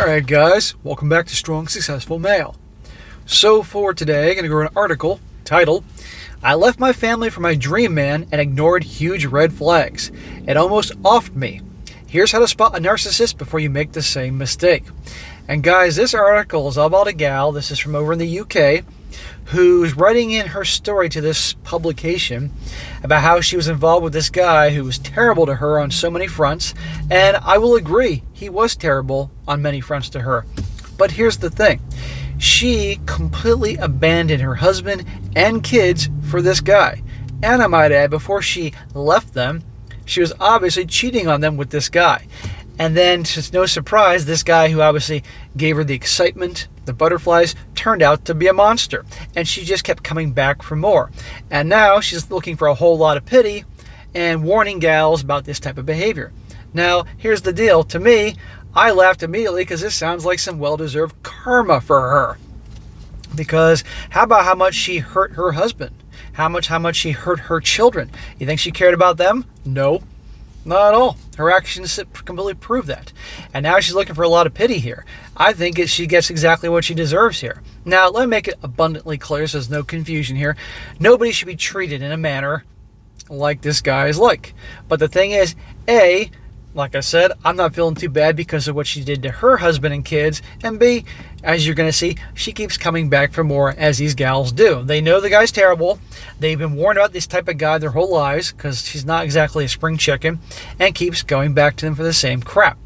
Alright guys, welcome back to Strong Successful Male. So for today, I'm going to go over an article titled, I left my family for my dream man and ignored huge red flags. It almost offed me. Here's how to spot a narcissist before you make the same mistake. And guys, this article is all about a gal, this is from over in the UK, who's writing in her story to this publication about how she was involved with this guy who was terrible to her on so many fronts. And I will agree, he was terrible on many fronts to her. But here's the thing. She completely abandoned her husband and kids for this guy. And I might add, before she left them, she was obviously cheating on them with this guy. And then, it's no surprise, this guy who obviously gave her the excitement, the butterflies, turned out to be a monster. And she just kept coming back for more. And now she's looking for a whole lot of pity and warning gals about this type of behavior. Now, here's the deal. To me, I laughed immediately because this sounds like some well-deserved karma for her. Because how about how much she hurt her husband? How much she hurt her children? You think she cared about them? No. Not at all. Her actions completely prove that. And now she's looking for a lot of pity here. I think she gets exactly what she deserves here. Now, let me make it abundantly clear so there's no confusion here. Nobody should be treated in a manner like this guy is like. But the thing is, A, like I said, I'm not feeling too bad because of what she did to her husband and kids. And B, as you're going to see, she keeps coming back for more, as these gals do. They know the guy's terrible. They've been warned about this type of guy their whole lives because she's not exactly a spring chicken, and keeps going back to them for the same crap.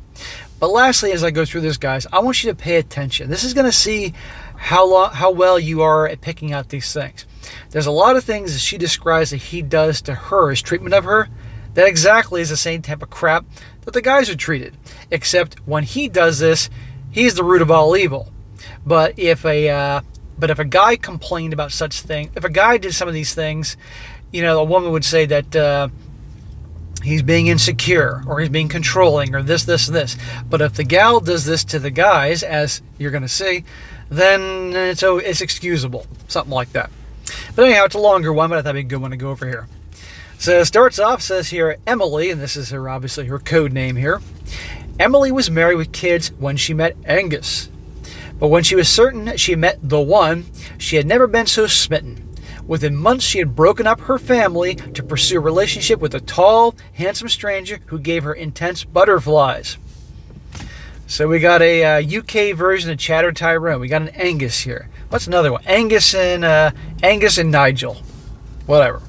But lastly, as I go through this, guys, I want you to pay attention. This is going to see how well you are at picking out these things. There's a lot of things that she describes that he does to her, his treatment of her, that exactly is the same type of crap that the guys are treated. Except when he does this, he's the root of all evil. But if a guy complained about such thing, if a guy did some of these things, a woman would say that he's being insecure or he's being controlling or this, and this. But if the gal does this to the guys, as you're going to see, then it's excusable. Something like that. But anyhow, it's a longer one, but I thought it'd be a good one to go over here. So it starts off, says here, Emily, and this is her, obviously her code name here. Emily was married with kids when she met Angus. But when she was certain she met the one, she had never been so smitten. Within months, she had broken up her family to pursue a relationship with a tall, handsome stranger who gave her intense butterflies. So we got a UK version of Chatter Tyrone. We got an Angus here. What's another one? Angus and Nigel. Whatever.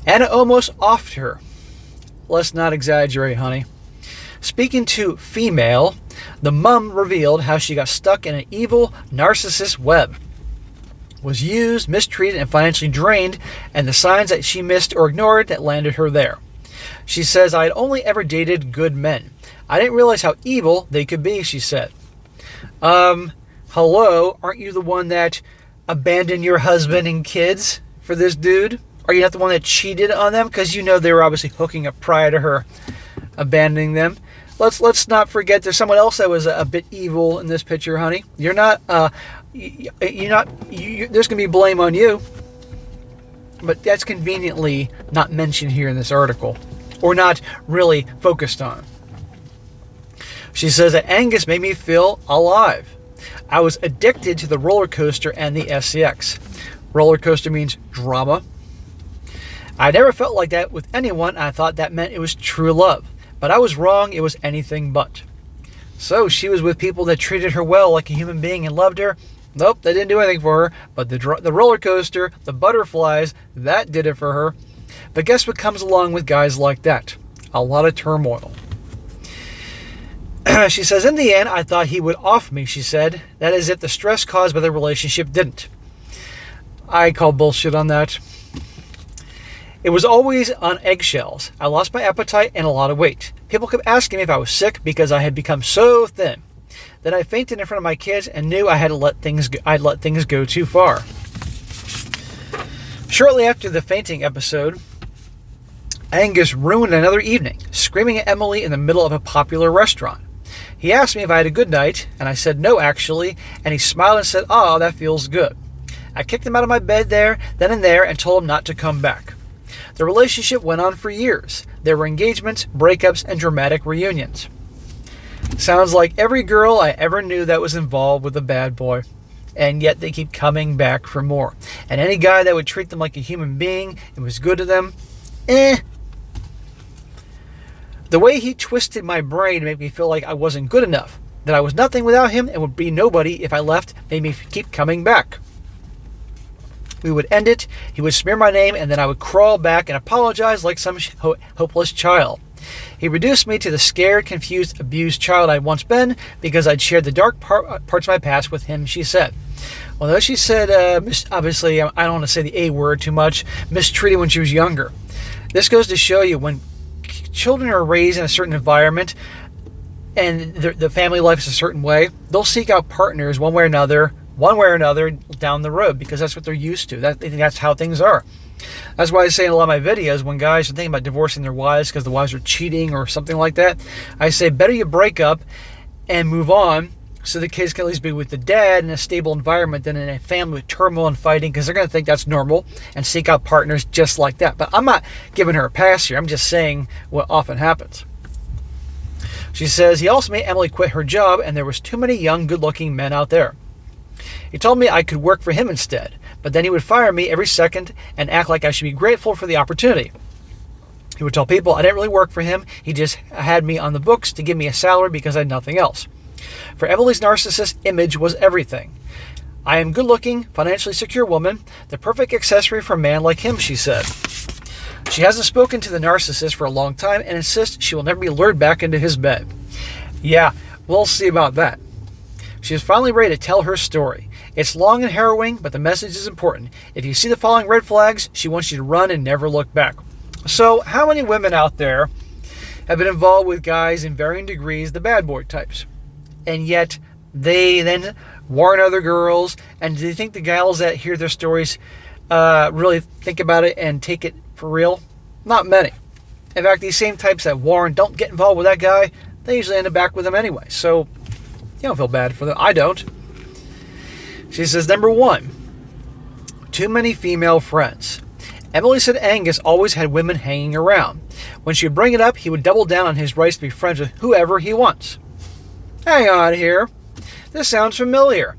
And it almost offed her. Let's not exaggerate, honey. Speaking to female, the mum revealed how she got stuck in an evil narcissist web, was used, mistreated, and financially drained, and the signs that she missed or ignored that landed her there. She says, I had only ever dated good men. I didn't realize how evil they could be, she said. Hello, aren't you the one that abandoned your husband and kids for this dude? Are you not the one that cheated on them? Because they were obviously hooking up prior to her abandoning them. Let's not forget there's someone else that was a bit evil in this picture, honey. You're not. There's going to be blame on you, but that's conveniently not mentioned here in this article, or not really focused on. She says that Angus made me feel alive. I was addicted to the roller coaster and the SCX. Roller coaster means drama. I never felt like that with anyone. I thought that meant it was true love. But I was wrong. It was anything but. So she was with people that treated her well like a human being and loved her. Nope, they didn't do anything for her. But the roller coaster, the butterflies, that did it for her. But guess what comes along with guys like that? A lot of turmoil. She says, in the end, I thought he would off me, she said. That is if the stress caused by the relationship didn't. I call bullshit on that. It was always on eggshells. I lost my appetite and a lot of weight. People kept asking me if I was sick because I had become so thin. Then I fainted in front of my kids and knew I had let things go too far. Shortly after the fainting episode, Angus ruined another evening, screaming at Emily in the middle of a popular restaurant. He asked me if I had a good night, and I said no, actually, and he smiled and said, "Oh, that feels good." I kicked him out of my bed then and there, and told him not to come back. The relationship went on for years. There were engagements, breakups, and dramatic reunions. Sounds like every girl I ever knew that was involved with a bad boy. And yet they keep coming back for more. And any guy that would treat them like a human being and was good to them, The way he twisted my brain to make me feel like I wasn't good enough, that I was nothing without him and would be nobody if I left, made me keep coming back. We would end it, he would smear my name, and then I would crawl back and apologize like some hopeless child. He reduced me to the scared, confused, abused child I'd once been because I'd shared the dark parts of my past with him, she said. Although she said, obviously, I don't want to say the A word too much, mistreated when she was younger. This goes to show you when children are raised in a certain environment and the family life is a certain way, they'll seek out partners one way or another down the road because that's what they're used to. They think that's how things are. That's why I say in a lot of my videos, when guys are thinking about divorcing their wives because the wives are cheating or something like that, I say better you break up and move on so the kids can at least be with the dad in a stable environment than in a family with turmoil and fighting, because they're going to think that's normal and seek out partners just like that. But I'm not giving her a pass here. I'm just saying what often happens. She says, he also made Emily quit her job and there was too many young, good-looking men out there. He told me I could work for him instead, but then he would fire me every second and act like I should be grateful for the opportunity. He would tell people I didn't really work for him. He just had me on the books to give me a salary because I had nothing else. For Emily's narcissist, image was everything. I am good-looking, financially secure woman, the perfect accessory for a man like him, she said. She hasn't spoken to the narcissist for a long time and insists she will never be lured back into his bed. Yeah, we'll see about that. She is finally ready to tell her story. It's long and harrowing, but the message is important. If you see the following red flags, she wants you to run and never look back. So, how many women out there have been involved with guys in varying degrees, the bad boy types? And yet, they then warn other girls, and do you think the gals that hear their stories really think about it and take it for real? Not many. In fact, these same types that warn, don't get involved with that guy, they usually end up back with him anyway. So, you don't feel bad for them. I don't. She says, number 1, too many female friends. Emily said Angus always had women hanging around. When she would bring it up, he would double down on his rights to be friends with whoever he wants. Hang on here. This sounds familiar.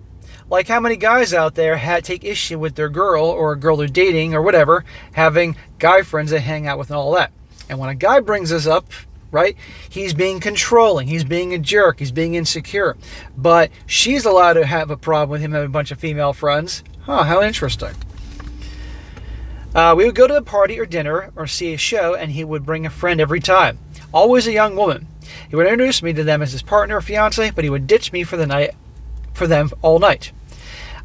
Like how many guys out there take issue with their girl or a girl they're dating or whatever, having guy friends they hang out with and all that. And when a guy brings this up, right, he's being controlling, he's being a jerk, he's being insecure. But she's allowed to have a problem with him having a bunch of female friends. Huh, how interesting. We would go to a party or dinner or see a show, and he would bring a friend every time. Always a young woman. He would introduce me to them as his partner or fiance, but he would ditch me for them all night.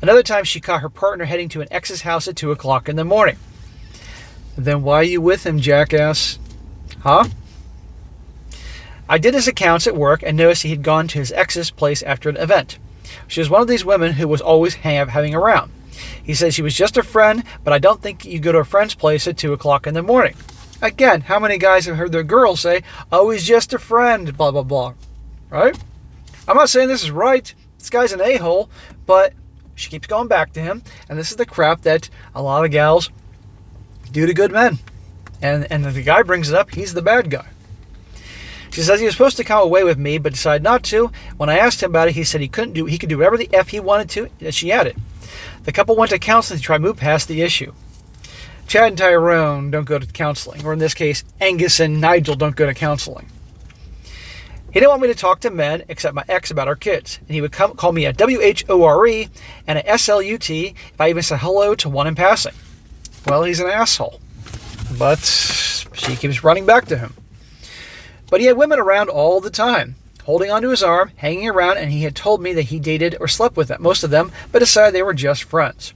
Another time she caught her partner heading to an ex's house at 2 o'clock in the morning. Then why are you with him, jackass? Huh? I did his accounts at work and noticed he had gone to his ex's place after an event. She was one of these women who was always having around. He said she was just a friend, but I don't think you go to a friend's place at 2 o'clock in the morning. Again, how many guys have heard their girls say, oh, he's just a friend, blah, blah, blah. Right? I'm not saying this is right. This guy's an a-hole, but she keeps going back to him, and this is the crap that a lot of gals do to good men. And if the guy brings it up, he's the bad guy. She says he was supposed to come away with me, but decided not to. When I asked him about it, he said he could do whatever the F he wanted to, and she added. The couple went to counseling to try to move past the issue. Chad and Tyrone don't go to counseling, or in this case, Angus and Nigel don't go to counseling. He didn't want me to talk to men except my ex about our kids, and he would call me a WHORE and a SLUT if I even said hello to one in passing. Well, he's an asshole, but she keeps running back to him. But he had women around all the time, holding onto his arm, hanging around, and he had told me that he dated or slept with them, most of them, but decided they were just friends.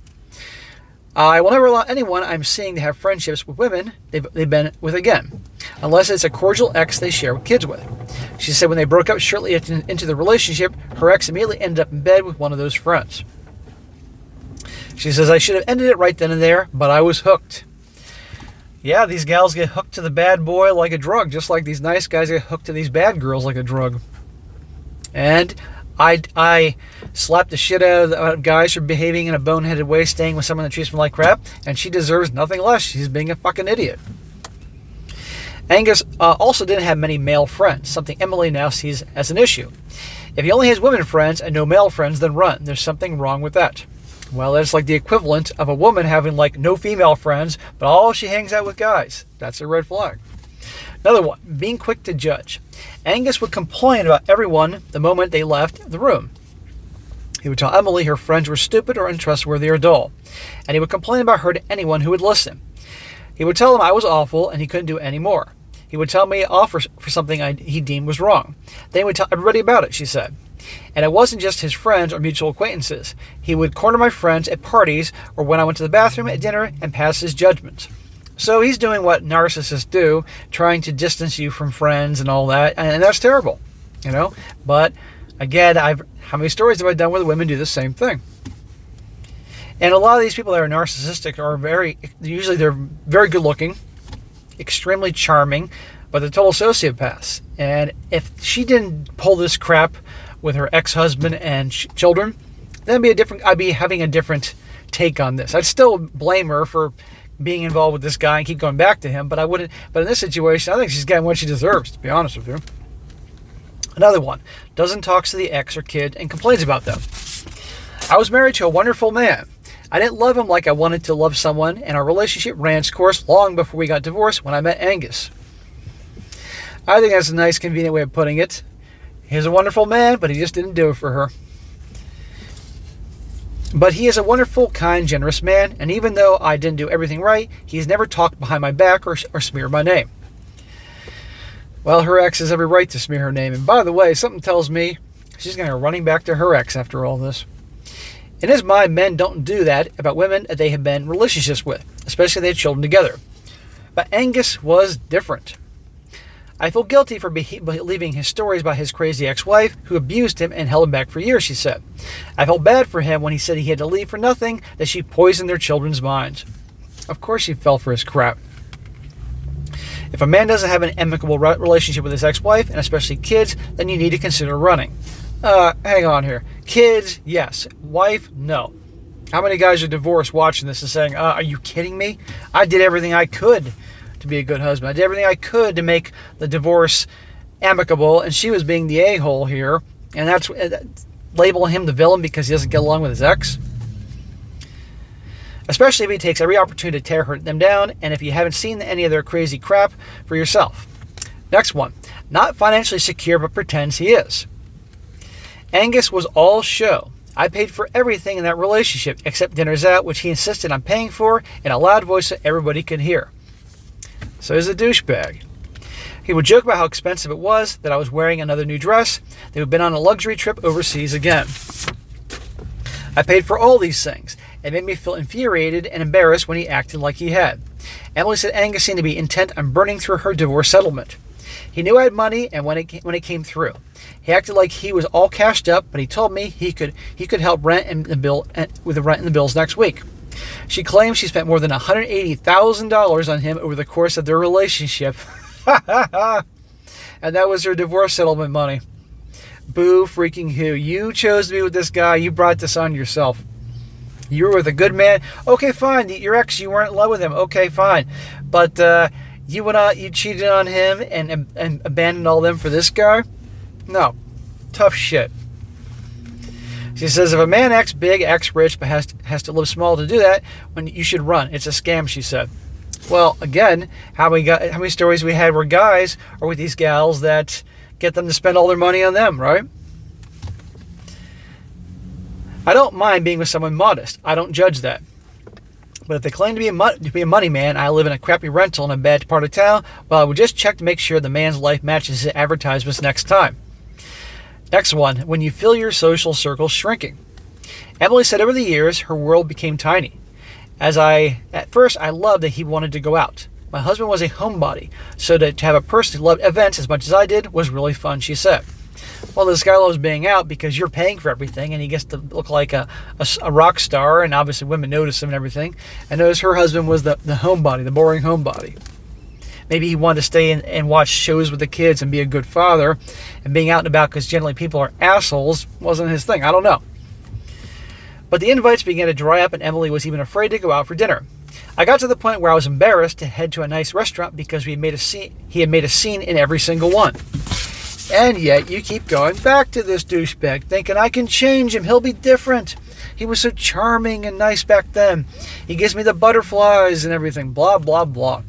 I will never allow anyone I'm seeing to have friendships with women they've been with again, unless it's a cordial ex they share kids with. She said when they broke up shortly into the relationship, her ex immediately ended up in bed with one of those friends. She says, I should have ended it right then and there, but I was hooked. Yeah, these gals get hooked to the bad boy like a drug, just like these nice guys get hooked to these bad girls like a drug. And I slapped the shit out of guys for behaving in a boneheaded way, staying with someone that treats them like crap, and she deserves nothing less. She's being a fucking idiot. Angus also didn't have many male friends, something Emily now sees as an issue. If he only has women friends and no male friends, then run. There's something wrong with that. Well, that's like the equivalent of a woman having like no female friends, but all she hangs out with guys. That's a red flag. Another one, being quick to judge. Angus would complain about everyone the moment they left the room. He would tell Emily her friends were stupid or untrustworthy or dull, and he would complain about her to anyone who would listen. He would tell him I was awful and he couldn't do any more. He would tell me off for something he deemed was wrong. Then he would tell everybody about it, she said. And it wasn't just his friends or mutual acquaintances. He would corner my friends at parties or when I went to the bathroom at dinner and pass his judgment. So he's doing what narcissists do, trying to distance you from friends and all that, and that's terrible, you know. But again, how many stories have I done where the women do the same thing? And a lot of these people that are narcissistic are usually they're very good looking, extremely charming, but they're total sociopaths. And if she didn't pull this crap with her ex-husband and children, then I'd be having a different take on this. I'd still blame her for being involved with this guy and keep going back to him, but I wouldn't. But in this situation, I think she's getting what she deserves, to be honest with you. Another one, doesn't talk to the ex or kid and complains about them. I was married to a wonderful man. I didn't love him like I wanted to love someone, and our relationship ran its course long before we got divorced when I met Angus. I think that's a nice, convenient way of putting it. He's a wonderful man, but he just didn't do it for her. But he is a wonderful, kind, generous man, and even though I didn't do everything right, he's never talked behind my back or smeared my name. Well, her ex has every right to smear her name, and by the way, something tells me she's going to go running back to her ex after all this. In his mind, men don't do that about women that they have been in relationships with, especially if they had children together. But Angus was different. I feel guilty for believing his stories about his crazy ex-wife who abused him and held him back for years, she said. I felt bad for him when he said he had to leave for nothing, that she poisoned their children's minds. Of course she fell for his crap. If a man doesn't have an amicable relationship with his ex-wife, and especially kids, then you need to consider running. Hang on here. Kids, yes. Wife, no. How many guys are divorced watching this and saying, are you kidding me? I did everything I could to be a good husband. I did everything I could to make the divorce amicable, and she was being the a-hole here, and that's labeling him the villain because he doesn't get along with his ex. Especially if he takes every opportunity to tear them down, and if you haven't seen any of their crazy crap for yourself. Next one. Not financially secure, but pretends he is. Angus was all show. I paid for everything in that relationship except dinners out, which he insisted on paying for in a loud voice so everybody could hear. So he's a douchebag. He would joke about how expensive it was, that I was wearing another new dress, that we'd been on a luxury trip overseas again. I paid for all these things. It made me feel infuriated and embarrassed when he acted like he had. Emily said Angus seemed to be intent on burning through her divorce settlement. He knew I had money, and when it came through, he acted like he was all cashed up. But he told me he could help rent and the bill with the rent and the bills next week. She claims she spent more than $180,000 on him over the course of their relationship, and that was her divorce settlement money. Boo freaking who! You chose to be with this guy. You brought this on yourself. You were with a good man. Okay, fine. Your ex, you weren't in love with him. Okay, fine. But you went out, you cheated on him and abandoned all them for this guy? No. Tough shit. She says, if a man acts big, acts rich, but has to live small to do that, when you should run. It's a scam, she said. Well, again, how many stories we had where guys are with these gals that get them to spend all their money on them, right? I don't mind being with someone modest. I don't judge that. But if they claim to be a money man, I live in a crappy rental in a bad part of town, well, I would just check to make sure the man's life matches his advertisements next time. Next one, when you feel your social circle shrinking. Emily said over the years, her world became tiny. At first, I loved that he wanted to go out. My husband was a homebody, so to have a person who loved events as much as I did was really fun, she said. Well, this guy loves being out because you're paying for everything, and he gets to look like a rock star, and obviously women notice him and everything. And notice her husband was the homebody, the boring homebody. Maybe he wanted to stay and watch shows with the kids and be a good father, and being out and about because generally people are assholes wasn't his thing. I don't know. But the invites began to dry up, and Emily was even afraid to go out for dinner. I got to the point where I was embarrassed to head to a nice restaurant because he had made a scene in every single one. And yet you keep going back to this douchebag, thinking I can change him, he'll be different. He was so charming and nice back then. He gives me the butterflies and everything, blah, blah, blah.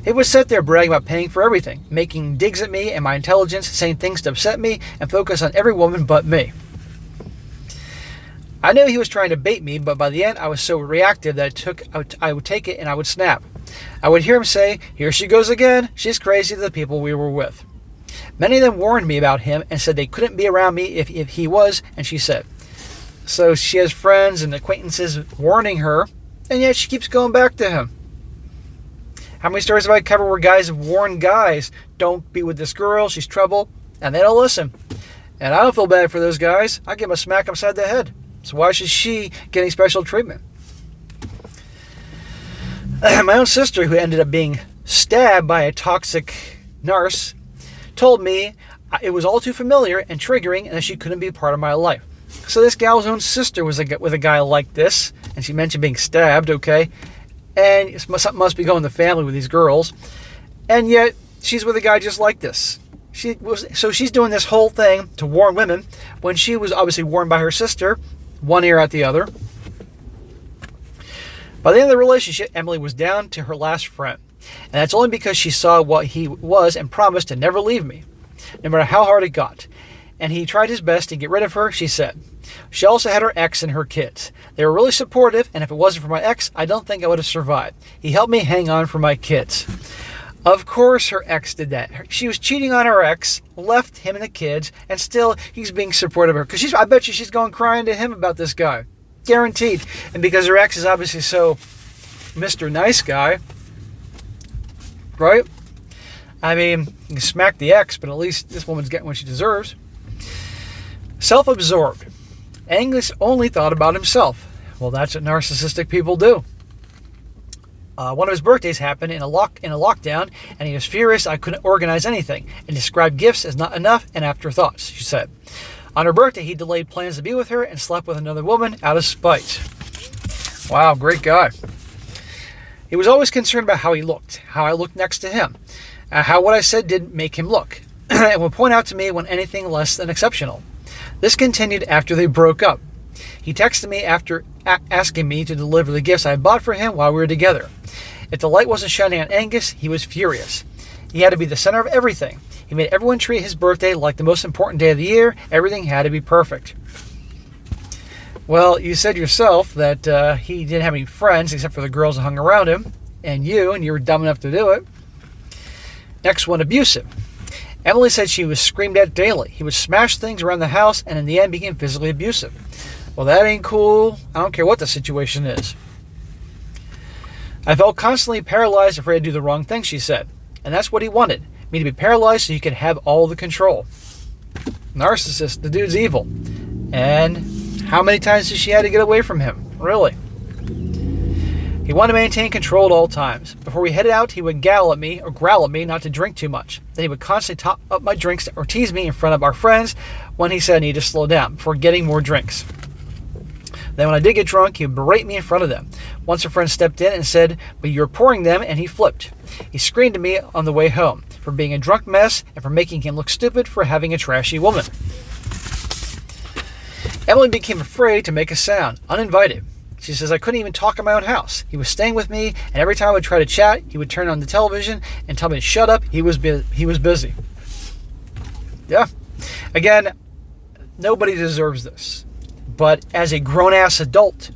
He would sit there bragging about paying for everything, making digs at me and my intelligence, saying things to upset me, and focus on every woman but me. I knew he was trying to bait me, but by the end I was so reactive that I would take it and I would snap. I would hear him say, "Here she goes again, she's crazy," to the people we were with. Many of them warned me about him and said they couldn't be around me if he was, and she said. So she has friends and acquaintances warning her, and yet she keeps going back to him. How many stories have I covered where guys have warned guys, don't be with this girl, she's trouble, and they don't listen? And I don't feel bad for those guys. I give them a smack upside the head. So why should she get any special treatment? My own sister, who ended up being stabbed by a toxic nurse, told me it was all too familiar and triggering and that she couldn't be a part of my life. So this gal's own sister was with a guy like this, and she mentioned being stabbed, okay? And something must be going in the family with these girls. And yet, she's with a guy just like this. So she's doing this whole thing to warn women when she was obviously warned by her sister, one ear out the other. By the end of the relationship, Emily was down to her last friend. And that's only because she saw what he was and promised to never leave me, no matter how hard it got. And he tried his best to get rid of her, she said. She also had her ex and her kids. They were really supportive, and if it wasn't for my ex, I don't think I would have survived. He helped me hang on for my kids. Of course her ex did that. She was cheating on her ex, left him and the kids, and still he's being supportive of her. Because I bet you she's going crying to him about this guy. Guaranteed. And because her ex is obviously so Mr. Nice Guy, right? I mean, you can smack the ex, but at least this woman's getting what she deserves. Self-absorbed. Angus only thought about himself. Well, that's what narcissistic people do. One of his birthdays happened in a lockdown, and he was furious I couldn't organize anything, and described gifts as not enough and afterthoughts, she said. On her birthday, he delayed plans to be with her and slept with another woman out of spite. Wow, great guy. He was always concerned about how he looked, how I looked next to him, how what I said didn't make him look, and would point out to me when anything less than exceptional. This continued after they broke up. He texted me after asking me to deliver the gifts I had bought for him while we were together. If the light wasn't shining on Angus, he was furious. He had to be the center of everything. He made everyone treat his birthday like the most important day of the year. Everything had to be perfect. Well, you said yourself that he didn't have any friends except for the girls that hung around him, and you were dumb enough to do it. Next one, abusive. Emily said she was screamed at daily. He would smash things around the house and in the end became physically abusive. Well, that ain't cool. I don't care what the situation is. I felt constantly paralyzed, afraid to do the wrong thing, she said. And that's what he wanted, me to be paralyzed so he could have all the control. Narcissist, the dude's evil. And how many times did she have to get away from him? Really? He wanted to maintain control at all times. Before we headed out, he would growl at me not to drink too much. Then he would constantly top up my drinks or tease me in front of our friends when he said I needed to slow down before getting more drinks. Then when I did get drunk, he would berate me in front of them. Once a friend stepped in and said, "But you're pouring them," and he flipped. He screamed at me on the way home for being a drunk mess and for making him look stupid for having a trashy woman. Emily became afraid to make a sound, uninvited. She says, I couldn't even talk in my own house. He was staying with me, and every time I would try to chat, he would turn on the television and tell me to shut up. He was busy. Yeah. Again, nobody deserves this. But as a grown-ass adult,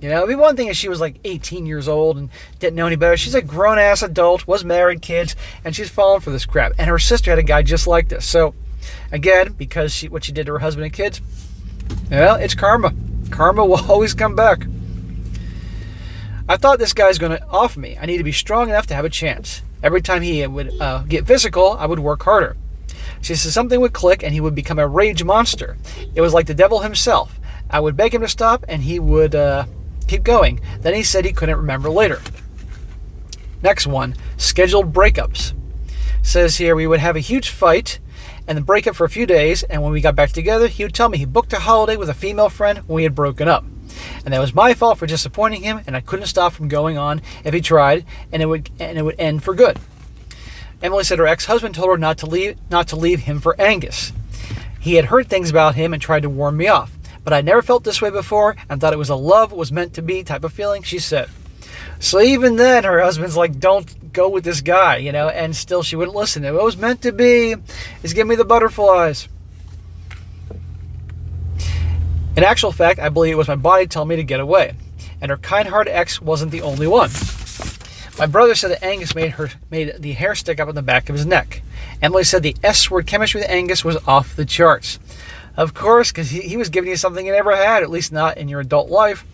it'd be one thing if she was like 18 years old and didn't know any better. She's a grown-ass adult, was married, kids, and she's falling for this crap. And her sister had a guy just like this. So, again, because what she did to her husband and kids, it's karma. Karma will always come back. I thought this guy's going to off me. I need to be strong enough to have a chance. Every time he would get physical, I would work harder. She said something would click and he would become a rage monster. It was like the devil himself. I would beg him to stop and he would keep going. Then he said he couldn't remember later. Next one, scheduled breakups. Says here we would have a huge fight and then break up for a few days, and when we got back together, he would tell me he booked a holiday with a female friend when we had broken up. and that was my fault for disappointing him, and I couldn't stop from going on if he tried, and it would end for good. Emily said her ex-husband told her not to leave him for Angus. He had heard things about him and tried to warn me off, but I never felt this way before and thought it was a love was meant to be type of feeling, she said. So even then, her husband's like, don't go with this guy, and still she wouldn't listen. It was meant to be. He's giving me the butterflies. In actual fact, I believe it was my body telling me to get away, and her kind-hearted ex wasn't the only one. My brother said that Angus made the hair stick up on the back of his neck. Emily said the S-word chemistry with Angus was off the charts. Of course, because he was giving you something you never had, at least not in your adult life.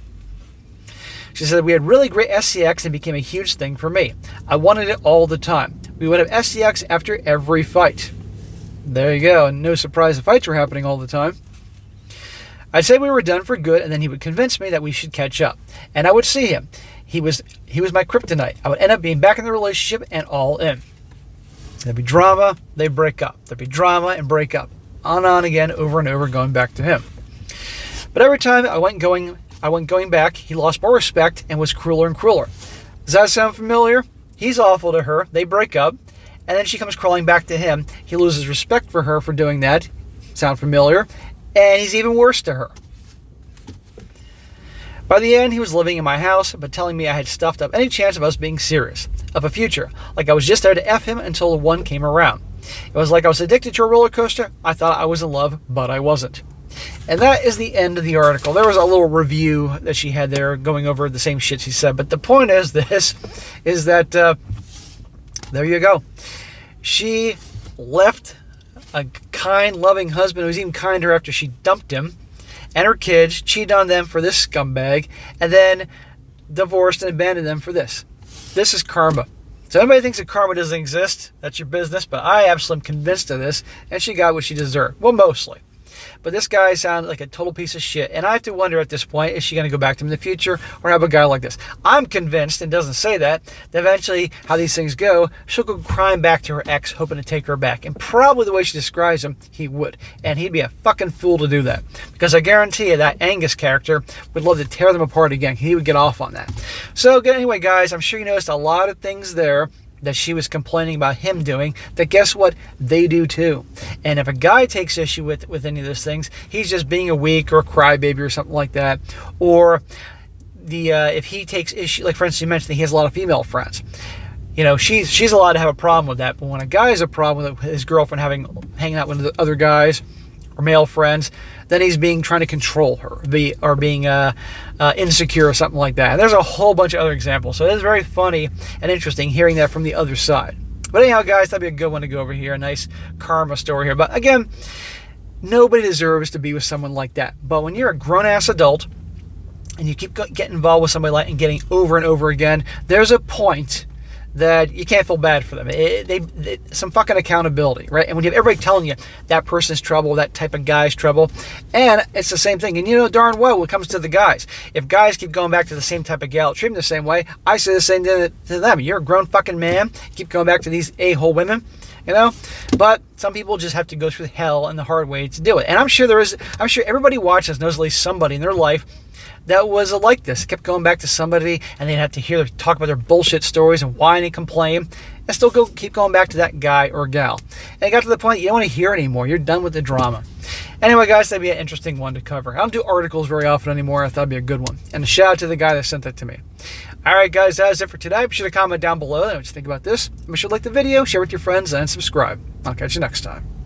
She said, we had really great SCX and it became a huge thing for me. I wanted it all the time. We would have SCX after every fight. There you go. And no surprise the fights were happening all the time. I'd say we were done for good, and then he would convince me that we should catch up. And I would see him. He was my kryptonite. I would end up being back in the relationship and all in. There'd be drama, they'd break up. There'd be drama and break up. On again, over and over, going back to him. But every time I went going back, he lost more respect and was crueler and crueler. Does that sound familiar? He's awful to her. They break up, and then she comes crawling back to him. He loses respect for her for doing that. Sound familiar? And he's even worse to her. By the end, he was living in my house, but telling me I had stuffed up any chance of us being serious, of a future, like I was just there to F him until the one came around. It was like I was addicted to a roller coaster. I thought I was in love, but I wasn't. And that is the end of the article. There was a little review that she had there going over the same shit she said. But the point is that there you go. She left a kind, loving husband who was even kinder after she dumped him, and her kids, cheated on them for this scumbag, and then divorced and abandoned them for this. This is karma. So anybody thinks that karma doesn't exist, that's your business, but I absolutely am convinced of this, and she got what she deserved. Well, mostly. But this guy sounded like a total piece of shit. And I have to wonder at this point, is she going to go back to him in the future or have a guy like this? I'm convinced, and doesn't say that eventually how these things go, she'll go crying back to her ex, hoping to take her back. And probably the way she describes him, he would. And he'd be a fucking fool to do that. Because I guarantee you that Angus character would love to tear them apart again. He would get off on that. So anyway, guys, I'm sure you noticed a lot of things there that she was complaining about him doing, that guess what? They do too. And if a guy takes issue with any of those things, he's just being a weak or a crybaby or something like that. Or if he takes issue, like for instance, you mentioned that he has a lot of female friends. She's allowed to have a problem with that. But when a guy has a problem with his girlfriend hanging out with other guys or male friends, then he's trying to control her, being insecure or something like that. And there's a whole bunch of other examples. So it is very funny and interesting hearing that from the other side. But anyhow, guys, that'd be a good one to go over here. A nice karma story here. But again, nobody deserves to be with someone like that. But when you're a grown-ass adult and you keep getting involved with somebody like that and getting over and over again, there's a point that you can't feel bad for them. They some fucking accountability, right? And when you have everybody telling you that person's trouble, that type of guy's trouble, and it's the same thing. And you know darn well when it comes to the guys, if guys keep going back to the same type of gal, treat them the same way, I say the same to them. You're a grown fucking man, keep going back to these a-hole women, But some people just have to go through hell and the hard way to do it. And I'm sure everybody watching this knows at least somebody in their life that was like this. Kept going back to somebody, and they'd have to talk about their bullshit stories and whine and complain, and still keep going back to that guy or gal. And it got to the point you don't want to hear it anymore. You're done with the drama. Anyway, guys, that'd be an interesting one to cover. I don't do articles very often anymore. I thought it'd be a good one. And a shout out to the guy that sent that to me. All right, guys, that is it for today. Be sure to comment down below what you think about this. Be sure to like the video, share with your friends, and subscribe. I'll catch you next time.